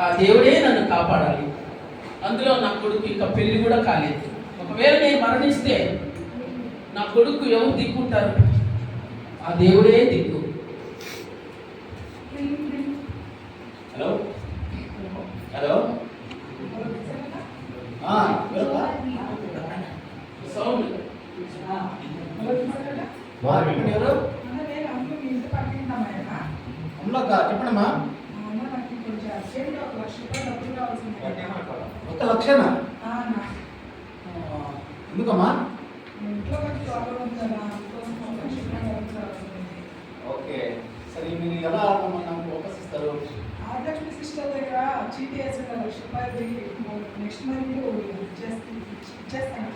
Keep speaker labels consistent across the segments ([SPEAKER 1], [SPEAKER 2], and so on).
[SPEAKER 1] ఆ దేవుడే నన్ను కాపాడాలి. అందులో నా కొడుకు ఇంకా పెళ్లి కూడా కాలేదు. ఒకవేళ నేను మరణిస్తే నా కొడుకు ఎవరు దిక్కుంటారు? ఆ దేవుడే దిక్కు.
[SPEAKER 2] హలో హలో
[SPEAKER 1] సౌండ్
[SPEAKER 2] ఎవరు చెప్పండమ్మా. 1,00,000 ఎందుకమ్మా? ఓకే సరే, మీరు ఎలా నాకు వాపస్ ఇస్తారు?
[SPEAKER 3] ఆర్డర్ సిస్టర్ దగ్గర చీటీ వేసిన ₹1,00,000 నెక్స్ట్ మంత్ ఇచ్చేస్తాను.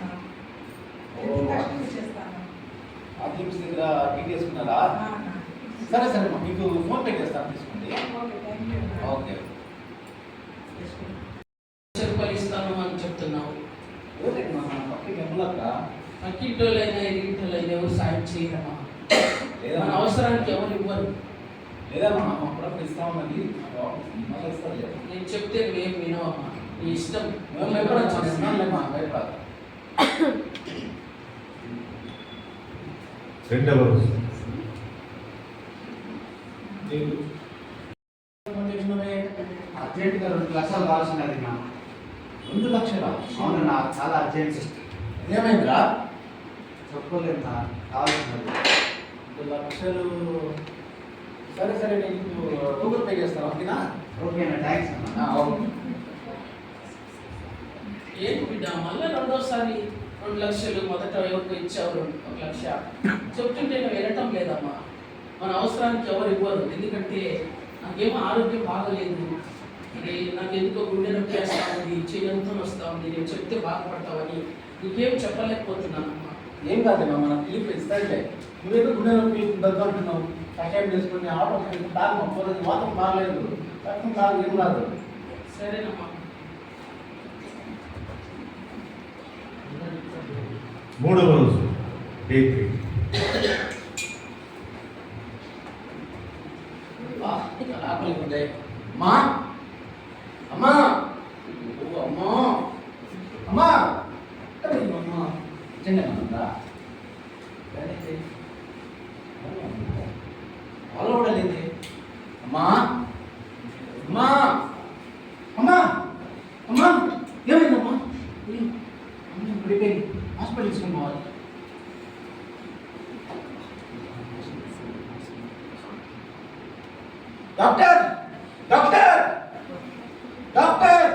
[SPEAKER 2] ఆర్డర్ దగ్గర టీటీ వేసుకున్నారా? సరే సరే, మీకు ఫోన్ పే చేస్తాను, తీసుకోండి. ఓకే
[SPEAKER 1] రూపాయలు ఇస్తాను అని చెప్తున్నావు. పక్కింటోళ్ళైనా ఎరిగింటోళ్ళైనా ఎవరు సాయం చేయరమ్మా. మన అవసరానికి ఎవరు ఇవ్వరు.
[SPEAKER 2] లేదమ్మా, అప్పుడప్పుడు ఇస్తామని ఇస్తారు.
[SPEAKER 1] నేను చెప్తే నువ్వేం వినవమ్మా, నీ ఇష్టం.
[SPEAKER 2] భయపడదు.
[SPEAKER 4] రెండవ రోజు
[SPEAKER 5] అర్జెంటుగా 2,00,000 కావాల్సినది నా.
[SPEAKER 2] 2,00,000?
[SPEAKER 5] అవును, నాకు చాలా అర్జెంట్.
[SPEAKER 2] ఏమైందిరా?
[SPEAKER 5] చెప్పుకోలేదు నా, కావాల్సినది
[SPEAKER 2] 2,00,000. సరే సరే, నేను గూగుల్ పే చేస్తాను. ఓకేనా?
[SPEAKER 5] ఓకేనా, థ్యాంక్స్ అన్న.
[SPEAKER 2] ఓకే.
[SPEAKER 1] ఏంటి బిడ్డ మళ్ళీ రెండోసారి 2,00,000 మొదట ఎవరికి ఇచ్చావు 1,00,000 చెప్తుంటే నువ్వు వినటం లేదమ్మా. మన అవసరానికి ఎవరు ఇవ్వరు. ఎందుకంటే నాకేమో ఆరోగ్యం బాగలేదు, నాకు ఎందుకో గుండె నొప్పి వేస్తా ఉంది, చెయ్యంతో వస్తూ ఉంది, నేను చెప్తే బాధపడతావని నీకేం చెప్పలేకపోతున్నానమ్మా.
[SPEAKER 2] ఏం కాదమ్మా, మన పిలిపి ఇస్తాయిలే. నువ్వేదో గుండె నొప్పి దగ్గర అంటున్నావు, కషాయం చేసుకుని ఆటో తాగమ్మా. పోలేదు, మాత్రం బాగలేదు, రక్తం బాగా ఏం రాదు.
[SPEAKER 1] సరేనమ్మా.
[SPEAKER 4] మూడవ రోజు డే 3.
[SPEAKER 1] ఆకలి ఉండే అమ్మా, అమ్మా, అమ్మా,
[SPEAKER 2] అమ్మా అమ్మా చిన్నగా వాళ్ళు కూడా లేదు. అమ్మా అమ్మా అమ్మా అమ్మా, ఏమైందమ్మా? పడిపోయింది, హాస్పిటల్ తీసుకుని పోవాలి. డాక్టర్ డాక్టర్ డాక్టర్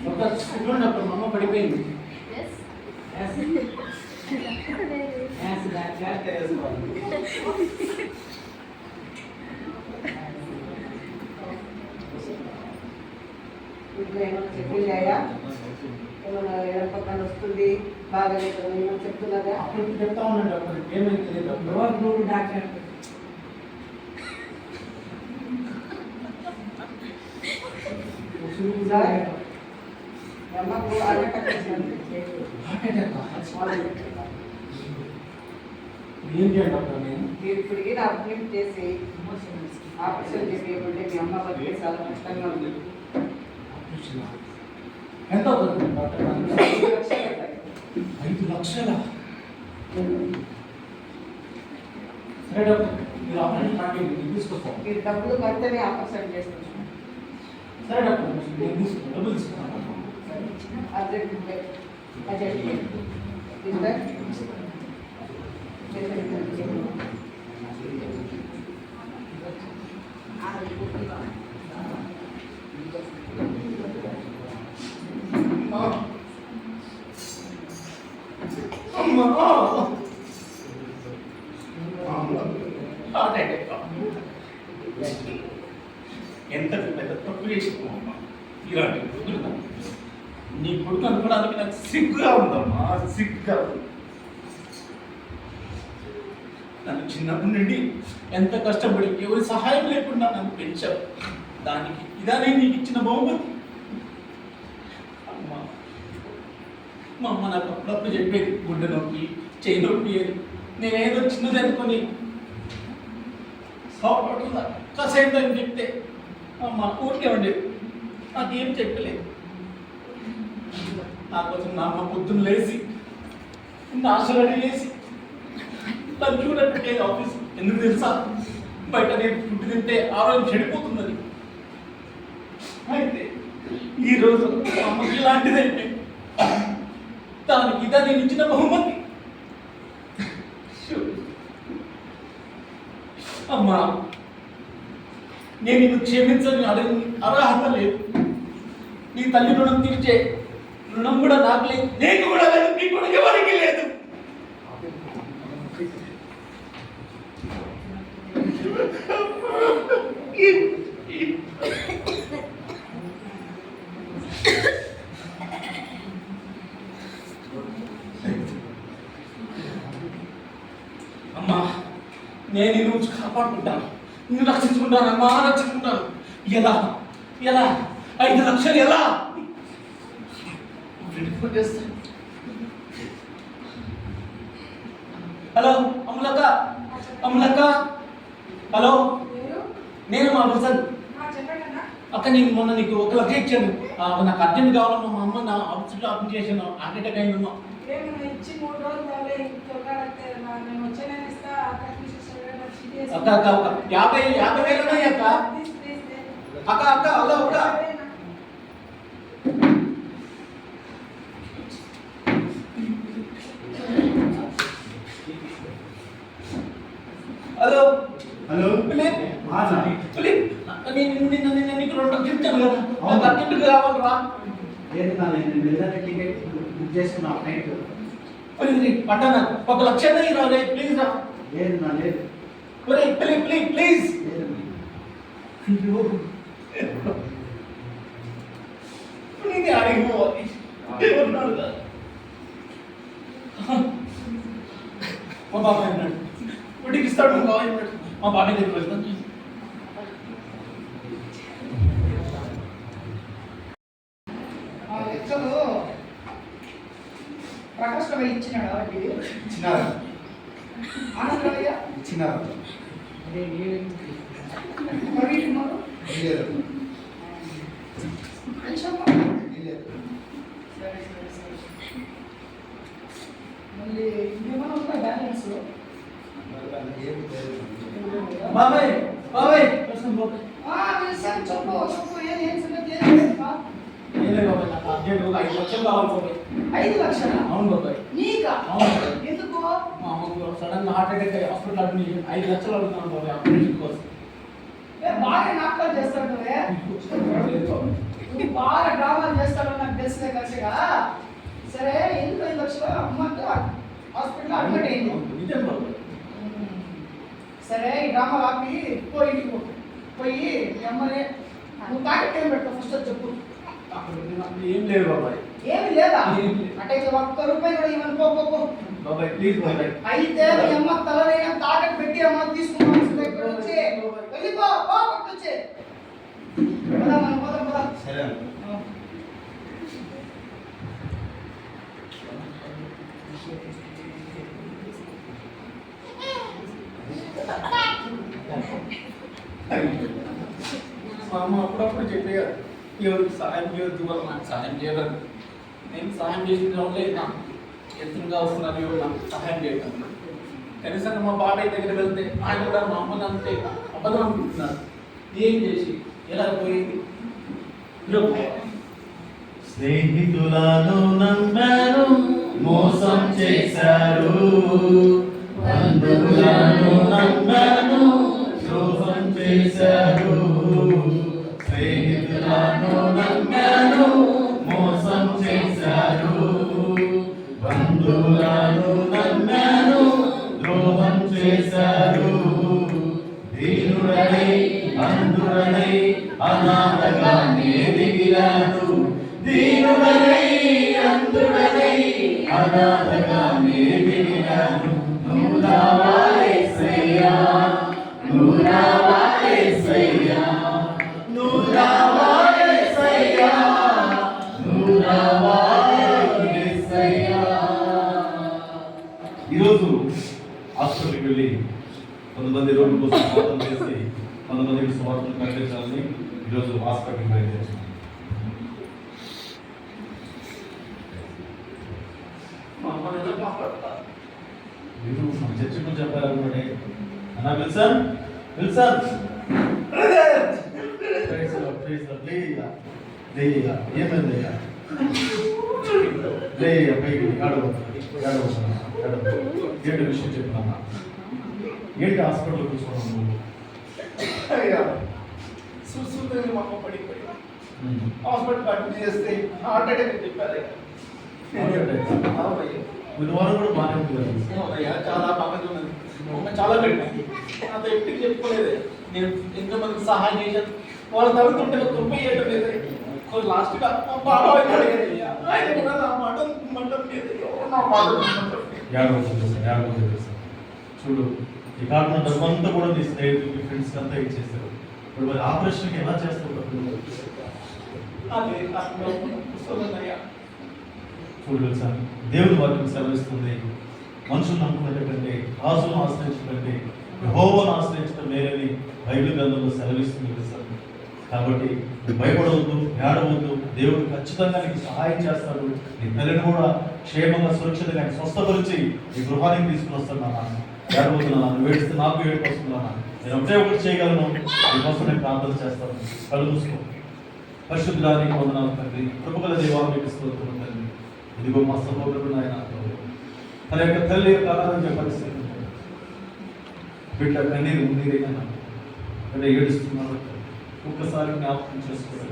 [SPEAKER 2] డాక్టర్ చూడండి, అప్పుడు మా అమ్మ పడిపోయింది.
[SPEAKER 3] చెప్పిల్లాయా ఏమన్నా ఎడపక్కన వస్తుంది బాగా చెప్తున్నదా?
[SPEAKER 2] అప్పుడు చెప్తా ఉన్నాను డాక్టర్, ఏమైంది డాక్టర్?
[SPEAKER 3] డాక్టర్ అమ్మకు హార్ట్ అటాక్
[SPEAKER 2] ఏం చేయండి డాక్టర్? నేను
[SPEAKER 3] ఇప్పటికీ అడ్మిట్ చేసి ఆపరేషన్ చేయకుంటే మీ అమ్మ బతికే చాలా కష్టంగా ఉంది.
[SPEAKER 2] ఎంత అవుతుంది డాక్టర్?
[SPEAKER 3] 5,00,000
[SPEAKER 2] సరే డాక్టర్, మీరు ఆపరేషన్ పార్టీ తీసుకొస్తాను.
[SPEAKER 3] మీరు డబ్బులు కడితేనే ఆపరేషన్ చేసుకుంటున్నాను.
[SPEAKER 2] సరే డాక్టర్, నేను తీసుకుంటాను, డబ్బులు తీసుకున్నాను.
[SPEAKER 3] అర్జెంట్
[SPEAKER 2] ఎంత పెద్ద తప్పు చేసిపోమ్మా. ఇలాంటి నీ కొడుకు అనుకోవడానికి నాకు సిగ్గుగా ఉందమ్మా, సిగ్గుగా ఉంది. నన్ను చిన్నప్పటి నుండి ఎంత కష్టపడి ఎవరి సహాయం లేకుండా నన్ను పెంచావు. దానికి ఇదానే నీకు ఇచ్చిన బహుమతి. అమ్మా, మా అమ్మ నాకు అప్పుడప్పుడు చెప్పేది గుండె నొప్పి, చేయి నొప్పి అని. నేనేదో చిన్నది అనుకొని సాపడుతుందా కాసేపు అని చెప్తే అమ్మ ఊరికే ఉండే నాకేం చెప్పలేదు. నా కోసం నా అమ్మ పొద్దున్న లేచి నాశలు రెడీ చేసి నన్ను చూడట్టే ఆఫీస్. ఎందుకు తెలుసా? బయట నేను ఫుడ్ తింటే ఆరోగ్యం చెడిపోతుందని. అయితే ఈరోజు మా అమ్మకి ఇలాంటిదంటే దానికి ఇదా నేను ఇచ్చిన బహుమతి. అమ్మా, నేను నిన్ను క్షమించని అర్హత లేదు. నీ తల్లి రుణం తీర్చే రుణం కూడా నాకు లేదు, నీకు కూడా లేదు, నీకు కూడా ఎవరికి లేదు. అమ్మా, నేను నిన్ను కాపాడుకుంటాను, నిన్ను రక్షించుకుంటాను అమ్మా, రక్షించుకుంటాను. ఎలా ఎలా 5 లక్షలు ఎలా? హలో అమలక్క, అమలక్క, హలో, నేను మా ప్రసాద్ అక్క. నేను మొన్న నీకు 1 లక్ష ఇచ్చాను. నాకు అర్జెంట్ కావాలన్నా మా అమ్మ నా హాస్పిటల్ ఆపరేషన్ చేశాను, హార్ట్ అటాక్ అయిందమ్మా. అక్క అక్క అక్క 50 వేలు ఉన్నాయి అక్క. అక్క అక్క హలో అక్క. హలో
[SPEAKER 4] హలో
[SPEAKER 2] నీకు 2 లక్షలు ఇచ్చాను కదా, నాకు అర్జెంట్ కావాలరా.
[SPEAKER 5] లేదు నా నేను వెళ్ళాలి, టికెట్ బుక్ చేసుకున్నా ఫ్లైట్.
[SPEAKER 2] పడ్డా 1 లక్ష రా ప్లీజ్ రా.
[SPEAKER 5] లేదు నా లేదు.
[SPEAKER 2] ప్లీజ్ నేను అడిగిపోవాలి. మా బాబాయ్ అన్నాడు ఇంటికి ఇస్తాడు, మా బాబాయ్ అన్నాడు. మా బాబాయ్ దగ్గర వెళ్తాను.
[SPEAKER 3] ప్రకాష్ రావు ఇచ్చినాడు వాటి
[SPEAKER 5] ఇచ్చినారు
[SPEAKER 3] ఆనందరాయ్య
[SPEAKER 5] ఇచ్చినారు.
[SPEAKER 3] ప్రవీణ్ కుమార్
[SPEAKER 5] లేదు
[SPEAKER 3] అంశమ్మ
[SPEAKER 5] లేదు.
[SPEAKER 3] సరే సరే సరే. మళ్ళీ ఇంకేమైనా ఉందా బ్యాలెన్స్?
[SPEAKER 5] ఏం లేదు.
[SPEAKER 2] బాబాయ్ బాబాయ్
[SPEAKER 3] పిలుస్తాను, చెప్పు చెప్పు, ఏం సంగతి, ఏం లేదు బా.
[SPEAKER 2] బాబాయ్ నాకు అర్జెంట్ 5 లక్షలు కావాలి బాబాయ్.
[SPEAKER 3] 5 లక్షలా?
[SPEAKER 2] అవును బాబాయ్.
[SPEAKER 3] నీకా?
[SPEAKER 2] అవును.
[SPEAKER 3] ఎందుకు?
[SPEAKER 2] మా అమ్మకు సడన్ హార్ట్ అటాక్ అయ్యి హాస్పిటల్ అడ్మిట్ 5 లక్షలు అడుగుతున్నాను బాబాయ్ ఆపరేషన్ కోసం.
[SPEAKER 3] బాగా నాటకాలు చేస్తాడు నువ్వే, నువ్వు బాగా డ్రామాలు చేస్తాడు నాకు తెలిసిన కలిసిగా. సరే ఎందుకు 5 లక్షలు? అమ్మకి హాస్పిటల్ అడ్మిట్ అయింది.
[SPEAKER 2] నిజం బాబాయ్.
[SPEAKER 3] సరే ఈ డ్రామా ఆపి పోయి ఇంటికి పో. పోయి మీ అమ్మని నువ్వు తాకెట్ ఏం పెడతావు ఫస్ట్ అది చెప్పు.
[SPEAKER 2] నాకు ఏం లేదు బాబాయ్.
[SPEAKER 3] ఏమి లేదా?
[SPEAKER 2] ఏం లేదు.
[SPEAKER 3] అంటే ఇట్లా 1 రూపాయి కూడా ఇవ్వను, పో పో పో.
[SPEAKER 2] బాబాయ్ ప్లీజ్ బాబాయ్.
[SPEAKER 3] అయితే మీ అమ్మ తలనైనా తాకెట్ పెట్టి అమ్మ తీసుకున్నాను ఇక్కడ వచ్చి వెళ్ళిపో, పో పట్టు వచ్చి. పోదాం మనం, పోదాం పోదాం.
[SPEAKER 5] సరే
[SPEAKER 2] మా అమ్మ అప్పుడప్పుడు చెప్పేవారు, ఎవరికి సహాయం చేయొద్దు, వాళ్ళు నాకు సహాయం చేయగలరు. నేను సహాయం చేసిన వల్లే నాకు ఎత్తుగా వస్తున్నారు, ఎవరు నాకు సహాయం చేయగలరు. కనీసం మా బాబాయ్ దగ్గర వెళ్తే ఆయన కూడా మా అమ్మని అంతే అబద్ధం అనుకుంటున్నారు. ఏం చేసి ఎలా పోయింది?
[SPEAKER 4] స్నేహితులను నమ్మారు, మోసం చేశారు. బంధువులను నమ్మాను, ద్రోహం చేశారు. స్నేహితులను నమ్మాను, మోసం చేశారు. బంధువులను నమ్మాను, ద్రోహం చేశారు. దీనుడనై అంధుడనై అనాథగా ఎదిగినాను. దీనుడనై అంధుడనై అనాథగా ఎదిగినాను. నువ్వు రావా యేసయ్యా, నువ్వు రావా యేసయ్యా, నువ్వు రావా యేసయ్యా, నువ్వు రావా యేసయ్యా. ఈరోజు హాస్పిటల్కి వెళ్ళి కొంతమంది రోడ్డు కోసం స్వార్థం చేసి కొంతమందికి స్వార్థం ప్రకటించాలని ఈరోజు హాస్పిటల్కి బయలుదేరుతున్నాను.
[SPEAKER 2] మా అమ్మ నిజం మాట్లాడతారు.
[SPEAKER 4] మీరు మన చర్చి గురించి చెప్పాలనుకోండి. అన్నా విల్సన్, విల్సన్, ఏమైందయ్యా? పైకి ఏంటి విషయం చెప్తున్నా? ఏంటి హాస్పిటల్ కూర్చోవడం నువ్వు?
[SPEAKER 2] అయ్యా చూస్తుంటే మా అమ్మ పడిపోయి హాస్పిటల్ అడ్మిట్ చేస్తే హార్ట్ అటాక్ అని చెప్పారు. అవునయ్యా,
[SPEAKER 4] బుధవారం కూడా బాగానే ఉంది కదా.
[SPEAKER 2] అవునయ్యా, చాలా బాగా ఉన్నది. అమ్మ చాలా పెట్టింది. నాతో ఎప్పటికి చెప్పుకోలేదు. నేను ఎంతమందికి సహాయం చేశాను. వాళ్ళు తగ్గుతుంటే తుప్పి చేయడం లేదు. లాస్ట్గా మా బాబాయ్ అడిగారయ్యా, ఆయన కూడా నా మాట లేదు. నా మాట
[SPEAKER 4] చూడు, ఈ కాకుండా డబ్బంతా కూడా నీ స్నేహితులకి ఫ్రెండ్స్కి అంతా ఇచ్చేస్తారు. ఇప్పుడు మరి ఆపరేషన్కి ఎలా చేస్తారు?
[SPEAKER 2] అదే వస్తుందయ్యా.
[SPEAKER 4] చూడు సార్, దేవుడి వాక్యం సెలవిస్తుంది, మనుషులు నమ్ముకునే కంటే రాజును ఆశ్రయించడం కంటే యెహోవాను ఆశ్రయించడం మేలని బైబిల్ గ్రంథంలో సెలవిస్తుంది సార్. కాబట్టి భయపడవద్దు, ఏడవద్దు. దేవుడు ఖచ్చితంగా నీకు సహాయం చేస్తాడు. నీ తల్లిని కూడా క్షేమంగా సురక్షితంగా స్వస్థపరిచి ఈ గృహానికి తీసుకుని వస్తాను. నాన్న ఏడవద్దు, నన్ను ఏడిస్తే నాకు ఏడుపు వస్తున్నాను. నేను ఒకటే ఒకటి చేయగలను, నీకోసం నేను ప్రార్థన చేస్తాను. కళ్ళు మూసుకో. పరిశుద్ధానికి వందనాలు తండ్రి, కృపగల దేవానికి స్తోత్రం తండ్రి. ఇదిగో మా సహోదరుడు ఆయన తన యొక్క తల్లి యొక్క అనారోగ్య పరిస్థితి, బిడ్డ కన్నీరు ఉన్నీరైనా బిడ్డ ఏడుస్తున్నాడు. ఒక్కసారి జ్ఞాపకం చేసుకోండి,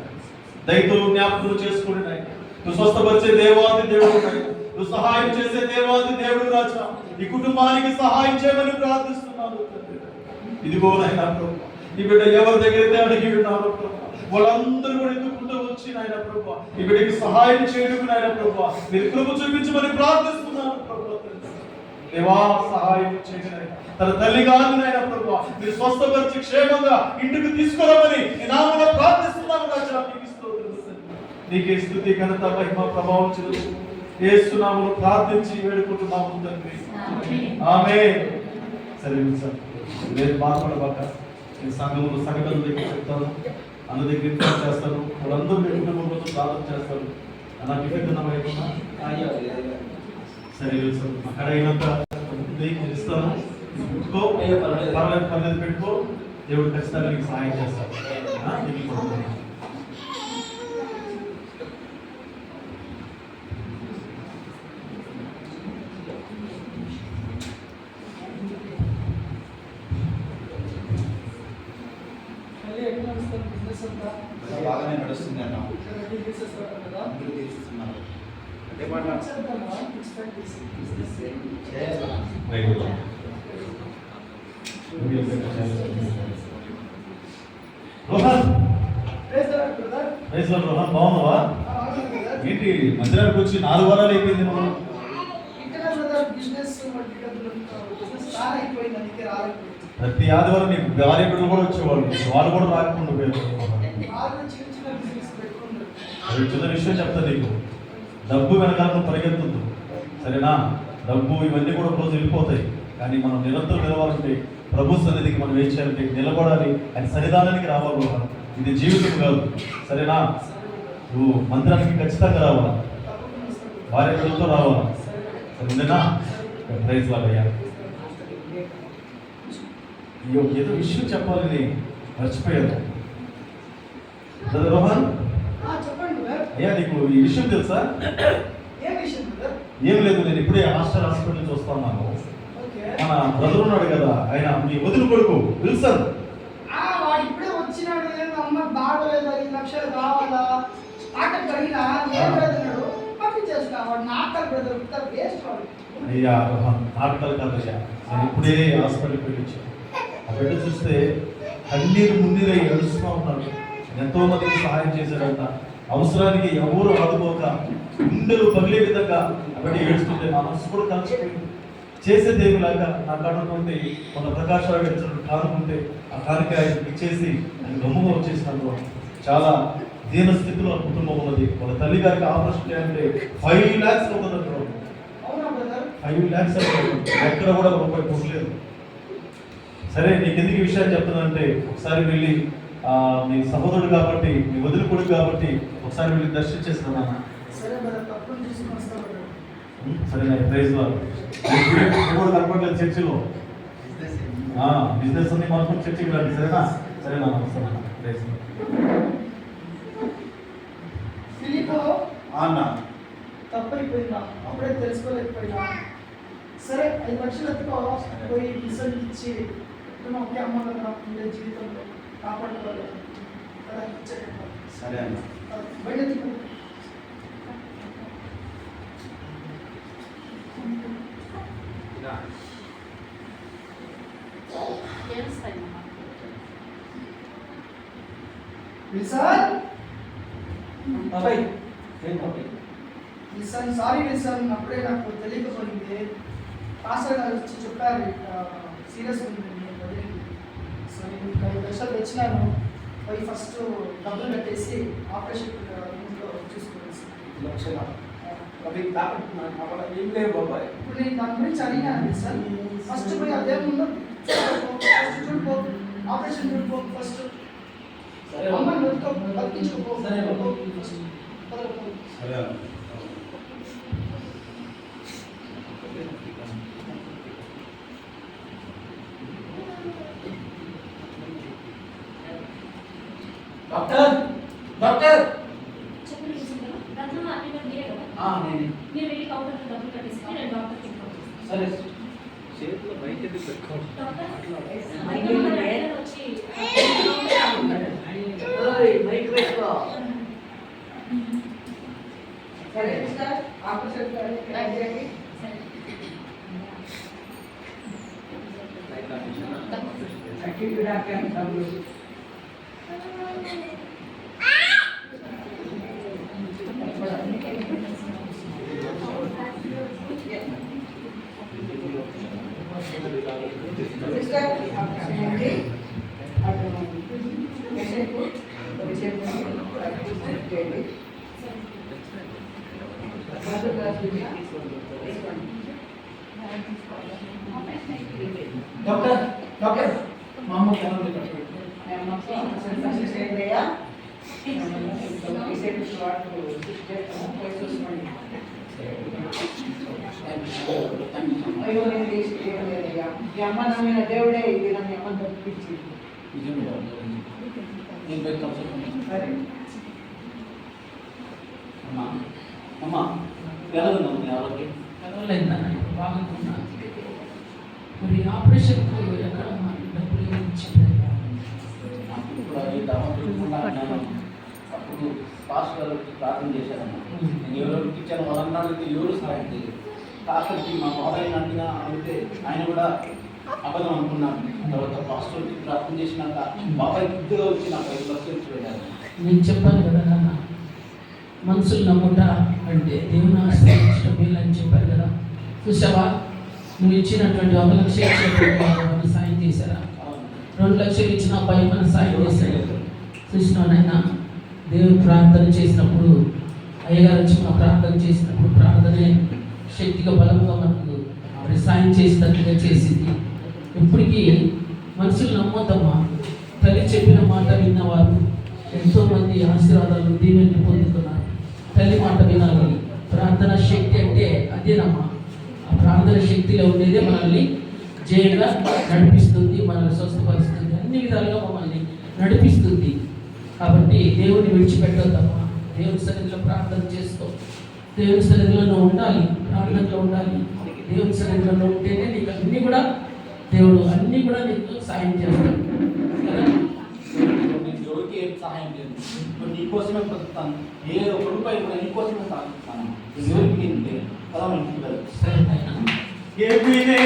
[SPEAKER 4] దయతో జ్ఞాపకం చేసుకోండి. నువ్వు స్వస్థపరిచే దేవాది దేవుడు, నువ్వు సహాయం చేసే దేవాది దేవుడు రాజా. ఈ కుటుంబానికి సహాయం చేయమని ప్రార్థిస్తున్నాను తండ్రి. ఇదిగో నాయన ప్రభు, ఈ బిడ్డ ఎవరి దగ్గరైతే అడిగి ఉన్నారు వాళ్ళందరూ కూడా ఎత్తుకుంటూ వచ్చి నాయన ప్రభు ఈ బిడ్డకి సహాయం చేయడం నాయన ప్రభు మీరు కృప చూపించమని ప్రార్థిస్తున్నాను ప్రభు. దేవా సహాయం చేయండి. తన తల్లి గారిని నాయన ప్రభు మీరు స్వస్థపరిచి క్షేమంగా ఇంటికి తీసుకురామని ఈ నామములో ప్రార్థిస్తున్నాను రాజా. నీకు స్తోత్రం, నీకే స్తుతి ఘనత మహిమ ప్రభావం చెల్లించు. యేసు నామములో ప్రార్థించి వేడుకుంటున్నాము తండ్రి, ఆమేన్. సరే సార్, నేను బాధపడబాక. నేను సంఘంలో సంఘటన దగ్గర చెప్తాను, అన్న దగ్గర చేస్తాను. వాళ్ళందరూ మీ కుటుంబం కోసం ప్రార్థన చేస్తారు. అలా టికెట్ ఉన్నామైనా సరే సార్, అక్కడ అయినంత ఇస్తాను. పెట్టుకో, పర్లేదు పెట్టుకో. దేవుడు ఖచ్చితంగా నీకు సహాయం చేస్తాడు.
[SPEAKER 5] బాగానే నడుస్తుంది అన్న. అందరూ తీస్తున్నారు.
[SPEAKER 4] రోహన్, రోహన్ బాగున్నావా? ఏంటి మందిరానికి వచ్చి 4 వారాలు అయిపోయింది. మనం ప్రతి ఆదివారం నీకు భార్య బిడ్డలు కూడా వచ్చేవాళ్ళు, వాళ్ళు కూడా రాకుండా చిన్న విషయం చెప్తా నీకు. డబ్బు వెనకాల నువ్వు పరిగెత్తుంది, సరేనా? డబ్బు ఇవన్నీ కూడా రోజు వెళ్ళిపోతాయి. కానీ మనం నిరంతరం నిలవాలంటే ప్రభు సన్నిధికి మనం ఏం చేయాలంటే నిలబడాలి. అది సన్నిధానానికి రావాలి. ఇది జీవితం కాదు, సరేనా? నువ్వు మందిరానికి ఖచ్చితంగా రావాలా, భార్య బిడ్డలతో రావాలా, సరేనా? ప్రైజ్ లాగయ్యా. ఏదో విషయం చెప్పాలని మర్చిపోయాను. రోహన్ అయ్యా, నీకు ఈ విషయం తెలుసా? ఏం లేదు, నేను ఇప్పుడే హాస్పిటల్ నుంచి వస్తున్నాను. మన బ్రదర్ ఉన్నాడు కదా, ఆయన మీ వదిలి కొడుకు విల్సన్.
[SPEAKER 3] ఇప్పుడే వచ్చినాడు. అమ్మ బాగలేదు, 5 లక్షలు కావాలా, తాకట్టు కలిగినా పంపించేస్తాడు. నాకల్ బ్రదర్ వేస్ట్.
[SPEAKER 4] అయ్యా హాస్పిటల్ కాదయ్యా, నేను ఇప్పుడే హాస్పిటల్కి వెళ్ళొచ్చాను. ఆ బిడ్డ చూస్తే కన్నీరు మున్నీరై ఏడుస్తూ ఉన్నాడు. ఎంతో మందికి సహాయం చేశాడంట. అవసరానికి ఎవరు ఆదుకోక గుండెలు పగిలే విధంగా అక్కడ ఏడుస్తుంటే నా మనసు కూడా కలిసిపోయింది. చేసేదేమిలాగా నా కనుకుంటే మన ప్రకాశాలు కానుకుంటే ఆ కానికాయ ఇచ్చేసి ఆయన గమ్ముగా వచ్చేసినప్పుడు చాలా దీన స్థితిలో ఆ కుటుంబం ఉన్నది. వాళ్ళ తల్లి గారికి ఆపరేషన్ చేయాలంటే 5 lakhs అవుతుందంటారు. 5 lakhs ఎక్కడ కూడా రూపాయి పుట్టలేదు. సరే, నీకు ఎందుకు ఈ విషయాన్ని చెప్తానంటే ఒకసారి వెళ్ళి మీ సహోదరుడు కాబట్టి మీ వదిలి కొడుకు కాబట్టి ఒకసారి వెళ్ళి దర్శించేస్తాను నాన్న.
[SPEAKER 3] సరే బ్రదర్, తప్పని తీసుకుని వస్తా బ్రదర్.
[SPEAKER 4] సరే నా ప్రైజ్ కనపడలేదు చర్చిలో. బిజినెస్ అన్ని మనకు చర్చికి రండి సరేనా. సరే నా వస్తాను ప్రైజ్.
[SPEAKER 3] ఫిలిప్
[SPEAKER 4] అన్న
[SPEAKER 3] తప్పైపోయిందా, అప్పుడే తెలుసుకోలేకపోయినా. సరే 5 లక్షలు ఎత్తుకో, పోయి రిజల్ట్ ఇచ్చి ఒకే అమ్మ కదా ఉండే జీవితంలో కాపాడుకోవాలి కదా. ఇచ్చేటప్పుడు
[SPEAKER 4] సరే అన్న.
[SPEAKER 3] బయట ఎత్తుకో. విల్సన్, విల్సన్, సారీ విల్సన్, అప్పుడే నాకు తెలియకపోయింది. పాస్టర్ గారు వచ్చి చెప్పారు సీరియస్ ఉంది సో నేను 5 లక్షలు తెచ్చినాను. పోయి ఫస్ట్ డబ్బులు కట్టేసి ఆపరేషన్ ఇంట్లో చూసుకోవాలి. ఇప్పుడు నేను దాని గురించి అడిగినాను సార్. ఫస్ట్ పోయి అదే ముందు చూడుకో, ఆపరేషన్ చూడుకో ఫస్ట్. అమ్మని బతికించుకో.
[SPEAKER 4] సరే
[SPEAKER 2] డాక్టర్ డాక్టర్
[SPEAKER 6] చెప్పండి రత్నం అన్ని మీరే కదా
[SPEAKER 2] నేనే.
[SPEAKER 6] మీరు వెళ్ళి కౌంటర్లో డబ్బులు కట్టేసి నేను డాక్టర్కి ఇన్ఫార్మ్ చేస్తాను.
[SPEAKER 2] సరే
[SPEAKER 7] చేతిలో బయట పెట్టుకోండి.
[SPEAKER 6] డాక్టర్ వచ్చి
[SPEAKER 3] మైక్ పెట్టుకో. సరే సార్, ఆపరేషన్ చేయండి.
[SPEAKER 2] డాక్టర్ డాక్టర్ మా అమ్మ కెనల్
[SPEAKER 3] అమ్మనమైన దేవుడే ఇది నన్ను అమ్మ తప్పించి. సరే
[SPEAKER 2] అమ్మా ఎలా ఉన్నావు నీ ఆరోగ్యం?
[SPEAKER 1] పర్వాలేదన్న, ఇప్పుడు బాగుంటున్నా. మరి ఆపరేషన్కు ఎక్కడ డబ్బులు ఇచ్చింది?
[SPEAKER 2] నాకు ఇప్పుడు ఈ దమ చూడకుండా అప్పుడు పాస్టర్ గారు ప్రార్థన చేశారమ్మా. నేను ఎవరెవరికి ఇచ్చాను వాళ్ళందరికీ ఎవరు సహాయం చేయలేదు. కాకపోతే మా బాబాయ్ అడిగినా అడిగితే ఆయన కూడా అబద్ధం అనుకున్నాను. తర్వాత పాస్టర్కి ప్రార్థన చేసినాక బాబాయ్ బుద్ధిగా వచ్చి నాకు 5 లక్షలు ఇచ్చి వెళ్ళారు.
[SPEAKER 1] నేను చెప్పాను కదా నాన్న, మనుషులు నమ్ముట అంటే దేవుని ఆశ్రయించడం వీళ్ళు అని చెప్పారు కదా. చూసావా, నువ్వు ఇచ్చినటువంటి 1 లక్ష ఇచ్చినటువంటి సాయం చేశారా? 2 లక్షలు ఇచ్చిన అబ్బాయి మన సాయం చేశారు. చూసినావు నాయన, దేవుడు ప్రార్థన చేసినప్పుడు, అయ్యగారు వచ్చి మన ప్రార్థన చేసినప్పుడు ప్రార్థనే శక్తిగా బలంగా మనకు మరి సాయం చేసినట్టుగా చేసింది. ఇప్పటికీ మనుషులు నమ్మొద్దమ్మా. తల్లి చెప్పిన మాట విన్నవారు ఎంతోమంది ఆశీర్వాదాలు దీవెన్ని పొందుతున్నారు. తల్లి మాట వినాలి. ప్రార్థన శక్తి అంటే అదేనమ్మా. ఆ ప్రార్థన శక్తిలో ఉండేదే మనల్ని జయంగా నడిపిస్తుంది, మనల్ని స్వస్థపరుస్తుంది, అన్ని విధాలుగా మమ్మల్ని నడిపిస్తుంది. కాబట్టి దేవుని విడిచిపెట్టొద్దమ్మా. దేవుని సన్నిధిలో ప్రార్థన చేసుకో. దేవుని సన్నిధిలో ఉండాలి, ప్రార్థనలో ఉండాలి. దేవుని సన్నిధిలో ఉంటేనే నీకు అన్నీ కూడా దేవుడు అన్నీ కూడా నీకు సాయం చేస్తాడు కదా.
[SPEAKER 2] నేను ఎవరికి ఏం సహాయం లేదు. ఇప్పుడు నీకోసమే బతుకుతాను. ఏ 1 రూపాయి కూడా నీకోసమే సాగుతాను. ఎవరికి లేదు. అలా ఇంటికి వెళ్ళదు.
[SPEAKER 1] సరే నాయనా.
[SPEAKER 4] ఏమినే